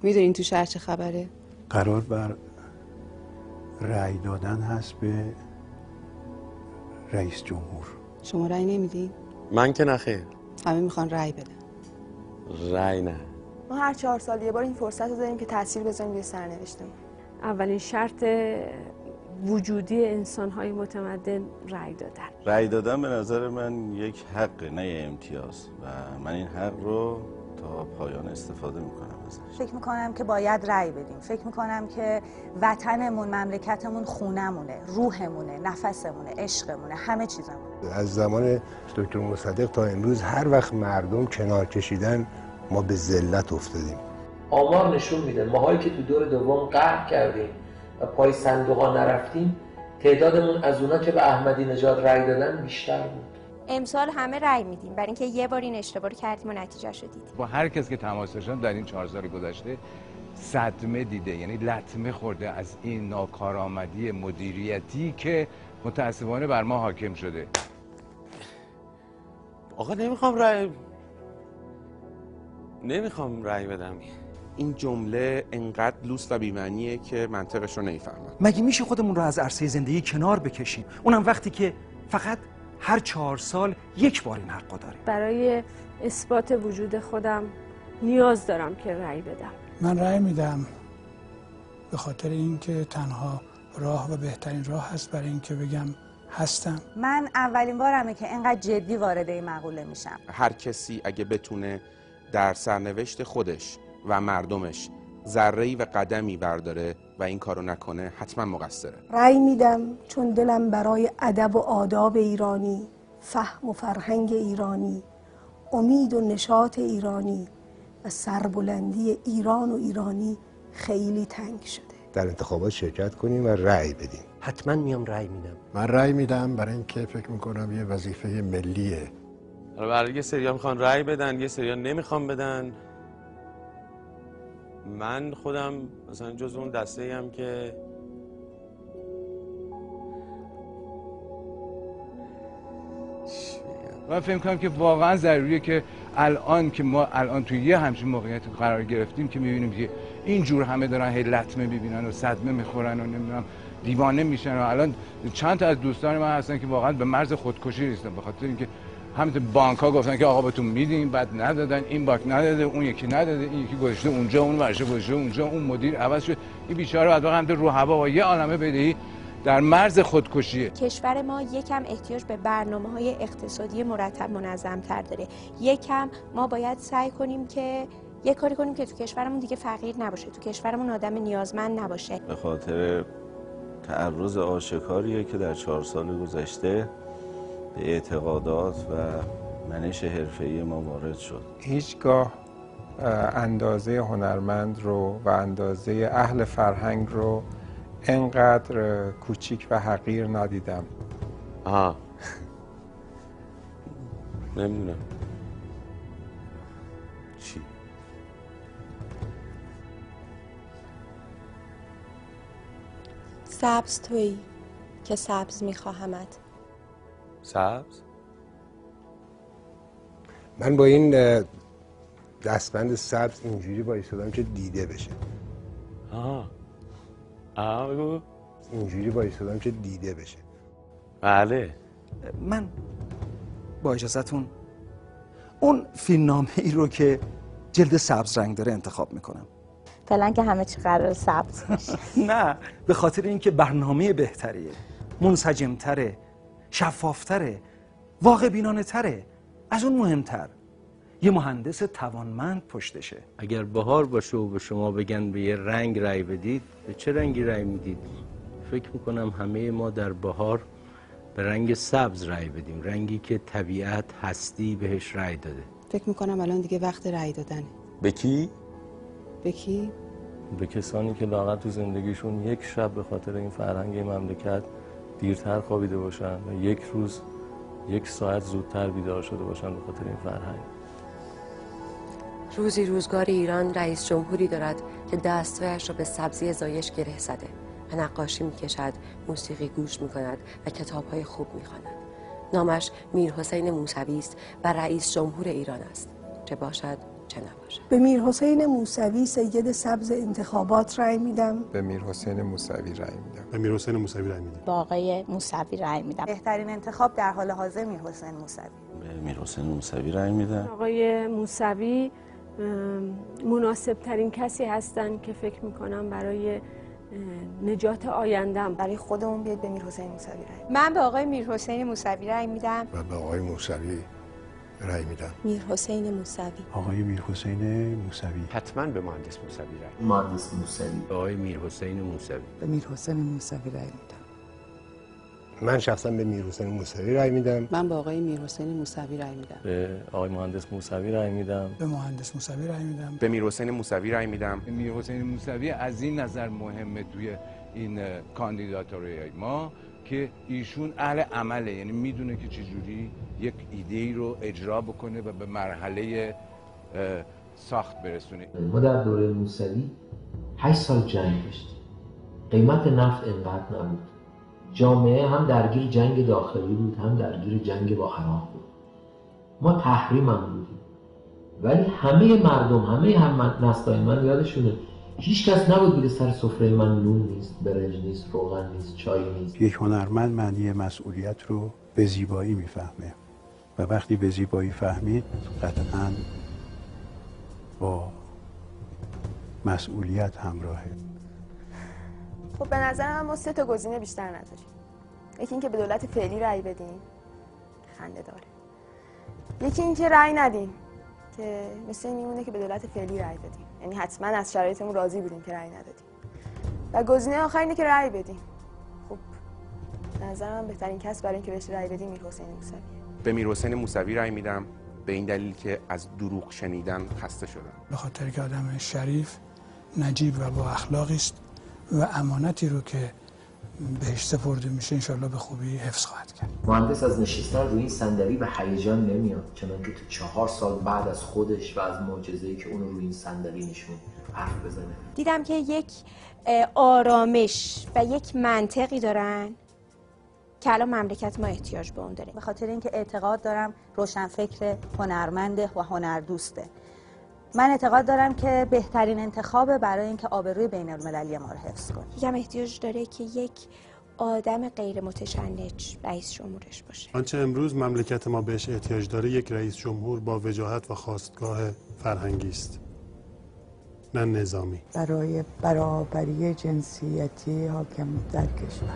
میدونین تو شهر چه خبره؟ قرار بر رأی دادن هست به رئیس جمهور. شما رأی نمیدین؟ من که نخیر. همه میخوان رأی بدن. رأی نه. ما هر 4 سال یه بار این فرصت رو داریم که تاثیر بذاریم روی سرنوشتمون. اولین شرط وجودی انسان‌های متمدن رأی دادن. رأی دادن به نظر من یک حق نه امتیاز و من این حق رو تا پایان استفاده میکنم ازش. فکر میکنم که باید رأی بدیم. فکر میکنم که وطنمون، مملکتمون خونمونه، روحمونه، نفسمونه، عشقمونه، همه چیزمونه. از زمان دکتر مصدق تا امروز هر وقت مردم کنار کشیدن ما به ذلت افتادیم. آمار نشون میده ماهایی که تو دور دوم قهر کردیم و پای صندوقا نرفتیم تعدادمون از اونا که به احمدی نژاد رأی دادن بیشتر بود. امسال همه رأی میدیم برای اینکه یه بار این اشتباه رو کردیم و نتیجه‌اش رو دیدیم. با هر کس که تماس داشتم در این 4 سال گذشته صدمه دیده، یعنی لطمه خورده از این ناکارآمدی مدیریتی که متاسفانه بر ما حاکم شده. آقا نمیخوام رأی بدم. این جمله انقدر لوس و بی‌معنیه که منطقش رو نمیفهمم. مگه میشه خودمون رو از عرصه زندگی کنار بکشیم؟ اونم وقتی که فقط هر 4 سال یک بار این حقو داریم. برای اثبات وجود خودم نیاز دارم که رأی بدم. من رأی میدم به خاطر اینکه تنها راه و بهترین راه هست برای اینکه بگم هستم. من اولین بارمه که اینقدر جدی وارد این مقوله میشم. هر کسی اگه بتونه در سرنوشت خودش و مردمش ذره‌ای و قدمی برداره و این کارو نکنه حتما مقصره. رأی میدم چون دلم برای ادب و آداب ایرانی، فهم و فرهنگ ایرانی، امید و نشاط ایرانی و سربلندی ایران و ایرانی خیلی تنگ شده. در انتخابات شرکت کنیم و رأی بدیم. حتما میام رأی میدم. من رأی میدم برای اینکه فکر میکنم یه وظیفه ملیه. برای یه سریا میخوان رأی بدن، یه سریا نمیخوان بدن. من خودم مثلا جز اون دسته‌ای ام که من فکر می‌کنم که واقعا ضروریه که الان که ما توی یه همچین موقعیتی قرار گرفتیم که می‌بینیم که اینجور همه دارن هی لطمه می‌بینن و صدمه می‌خورن و نمیدونم دیوانه میشن و الان چند تا از دوستان من هستن که واقعا به مرز خودکشی رسیدن به خاطر اینکه همین بانک‌ها گفتن که آقا بهتون میدیم بعد ندادن، این بانک نداده، اون یکی نداده، این یکی گذاشته اونجا، اون ورشه گذاشته اونجا، اون مدیر عوض شد، این بیچاره بعد واقعا رو هوا و یه عالمه بدهی در مرز خودکشیه. کشور ما یکم احتیاج به برنامه‌های اقتصادی مرتب منظم‌تر داره. یکم ما باید سعی کنیم که یه کاری کنیم که تو کشورمون دیگه فقیر نباشه، تو کشورمون آدم نیازمند نباشه. به خاطر تعرض آشکاریه که در 4 سال گذشته به اعتقادات و منش حرفه‌ای ما وارد شد. هیچگاه اندازه هنرمند رو و اندازه اهل فرهنگ رو انقدر کوچیک و حقیر ندیدم. نمیدونم چی؟ سبز تویی که سبز میخواهمت. سبز؟ من با این دستبند سبز اینجوری بایستادم که دیده بشه. بگو. اینجوری بایستادم که دیده بشه. بله. من با اجازهتون اون فیلمنامه ای رو که جلد سبز رنگ داره انتخاب میکنم. فعلا که همه چی قرار سبز بشه. نه، به خاطر اینکه برنامه بهتریه، منسجمتره، شفافتره، واقع بینانه تره. از اون مهمتر یه مهندس توانمند پشتشه. اگر بهار باشه و به شما بگن به یه رنگ رأی بدید، به چه رنگی رأی میدید؟ فکر میکنم همه ما در بهار به رنگ سبز رأی بدیم، رنگی که طبیعت، هستی بهش رأی داده. فکر میکنم الان دیگه وقت رأی دادنه. به کی؟ به کی؟ به کسانی که لااقل تو زندگیشون یک شب به خاطر این فرهنگ مملکت دیرتر خوابیده باشن و یک روز 1 ساعت زودتر بیدار شده باشن به خاطر این فرهنگ. روزی روزگار ایران رئیس جمهوری دارد که دستهایش را به سبزی زایش گره زده و نقاشی میکشد، موسیقی گوش میکند و کتابهای خوب میخواند. نامش میرحسین موسوی است و رئیس جمهور ایران است. چه باشد چه نباشه. به میر حسین موسوی سید سبز انتخابات رأی میدم. به میر حسین موسوی رأی میدم. به میر حسین موسوی رأی میدم. به آقای موسوی رأی میدم. بهترین انتخاب در حال حاضر میر حسین موسوی. به میر حسین موسوی رأی میدم. آقای موسوی مناسب ترین کسی هستن که فکر میکنم برای نجات آیندم. برای خودمون بیاد به میر حسین موسوی رأی. من به آقای میر حسین موسوی رأی میدم. و به آقای موسوی رأی میدم. میر حسین موسوی. آقای میر حسین موسوی. حتما به مهندس موسوی رأی. مهندس موسوی. آقای میر حسین موسوی. به میر حسین موسوی رأی میدم. من شخصا به میر حسین موسوی رأی میدم. من به آقای میر حسین موسوی رأی میدم. به آقای مهندس موسوی رأی میدم. به مهندس موسوی رأی میدم. به میر حسین موسوی رأی میدم. میر حسین موسوی از این نظر مهمه توی این کاندیداتوری ما که ایشون اهل عمله، یعنی میدونه که چجوری یک ایده‌ای رو اجرا بکنه و به مرحله ساخت برسونه. ما در دوره موسوی 8 سال جنگ داشتیم. قیمت نفت اینقدر نبود. جامعه هم درگیر جنگ داخلی بود، هم درگیر جنگ با عراق بود. ما تحریم هم بودیم. ولی همه مردم، همه نسل‌های من یادشونه هیچ کس نبود بگه سر سفره من نون نیست، برنج نیست، روغن نیست، چای نیست. یک هنرمند معنی مسئولیت رو به زیبایی میفهمه و وقتی به زیبایی فهمید قطعاً با مسئولیت همراهه. خب به نظر من ما 3 تا گزینه بیشتر نداریم. یکی اینکه به دولت فعلی رأی بدیم، خنده داره. یکی اینکه رأی ندیم که مثل این میمونه که به دولت فعلی رأی بدیم، یعنی حتما از شرایطمون راضی بودیم که رأی ندادیم. و گزینه آخر اینه که رأی بدیم. خب به نظر من بهترین کس برای اینکه بهش رأی بدیم میر حسین موسویه. به میر حسین موسوی رأی میدم به این دلیل که از دروغ شنیدن خسته شدم. به خاطر که آدم شریف، نجیب و با اخلاقی است و امانتی رو که بهش سپرده میشه انشالله به خوبی حفظ خواهد کرد. مهندس از نشستن روی این صندلی به هیجان نمیاد، چنانکه تو 4 سال بعد از خودش و از معجزه‌ای که اونو روی این صندلی نشون حرف بزنه. دیدم که یک آرامش و یک منطقی دارن که الان مملکت ما احتیاج به اون داره. به خاطر اینکه اعتقاد دارم روشنفکر، هنرمنده و هنردوسته. من اعتقاد دارم که بهترین انتخابه برای اینکه آبروی بین المللی ما رو حفظ کنه. یکم احتیاج داره که یک آدم غیر متشنج رئیس جمهورش باشه. آنچه امروز مملکت ما بهش احتیاج داره یک رئیس جمهور با وجاهت و خواستگاه فرهنگی است، نه نظامی. برای برابری جنسیتی حاکم در کشور.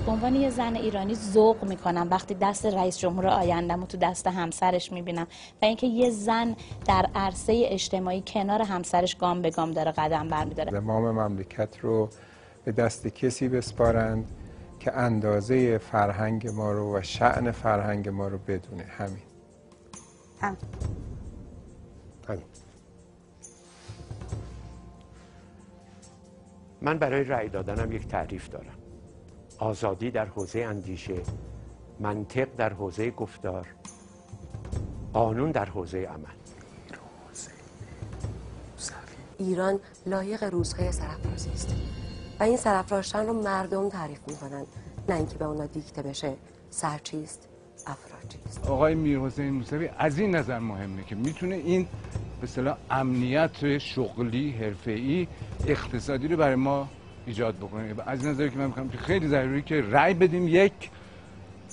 به عنوان یه زن ایرانی ذوق میکنم وقتی دست رئیس جمهور آینده‌مو تو دست همسرش میبینم و اینکه یه زن در عرصه اجتماعی کنار همسرش گام به گام داره قدم برمیداره. زمام مملکت رو به دست کسی بسپارند که اندازه فرهنگ ما رو و شأن فرهنگ ما رو بدونه. همین. من برای رأی دادنم یک تعریف دارم: آزادی در حوزه اندیشه، منطق در حوزه گفتار، قانون در حوزه عمل. ایران لایق روزهای سرافرازی است و این سرافراشتن رو مردم تعریف میکنن، نه اینکه به اونا دیکته بشه سرچیست افراچیست. آقای میر حسین موسوی از این نظر مهمه که میتونه این به اصطلاح امنیت شغلی، حرفه‌ای، اقتصادی رو برای ما ایجاد بکنه. از نظری که من میگم که خیلی ضروری که رأی بدیم، یک،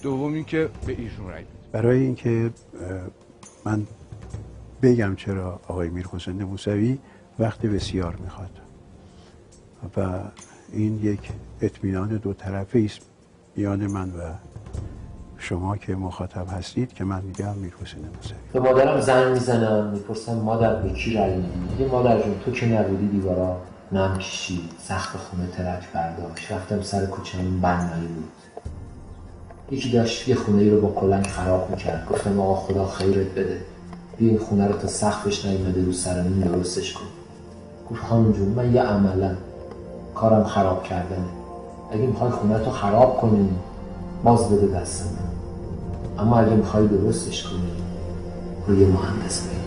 دومی که به ایشون رأی بدیم. برای اینکه من بگم چرا آقای میر حسین موسوی وقت بسیار میخواد و این یک اطمینان دو طرفه است میان من و شما که مخاطب هستید که من میگم میر حسین موسوی. به مادرم زنگ میزنم میپرسم مادر به کی رأی میدی؟ میگه مادر جون تو که نبودی دیوارا نم کشید، سقف خونه ترک برداشت، رفتم سر کوچه‌مون بنایی بود، یکی داشت یه خونه ای رو با کلنگ خراب میکرد، گفتم آقا خدا خیرت بده، بیا این خونه رو تا سقفش نیومده رو سرمون درستش کن. گفت خانم جون من یه عملا کارم خراب کردنه، اگه میخوای خونه تو خراب کنی باز بده دست من، اما اگه میخوای درستش کنی روی مهندس بگی.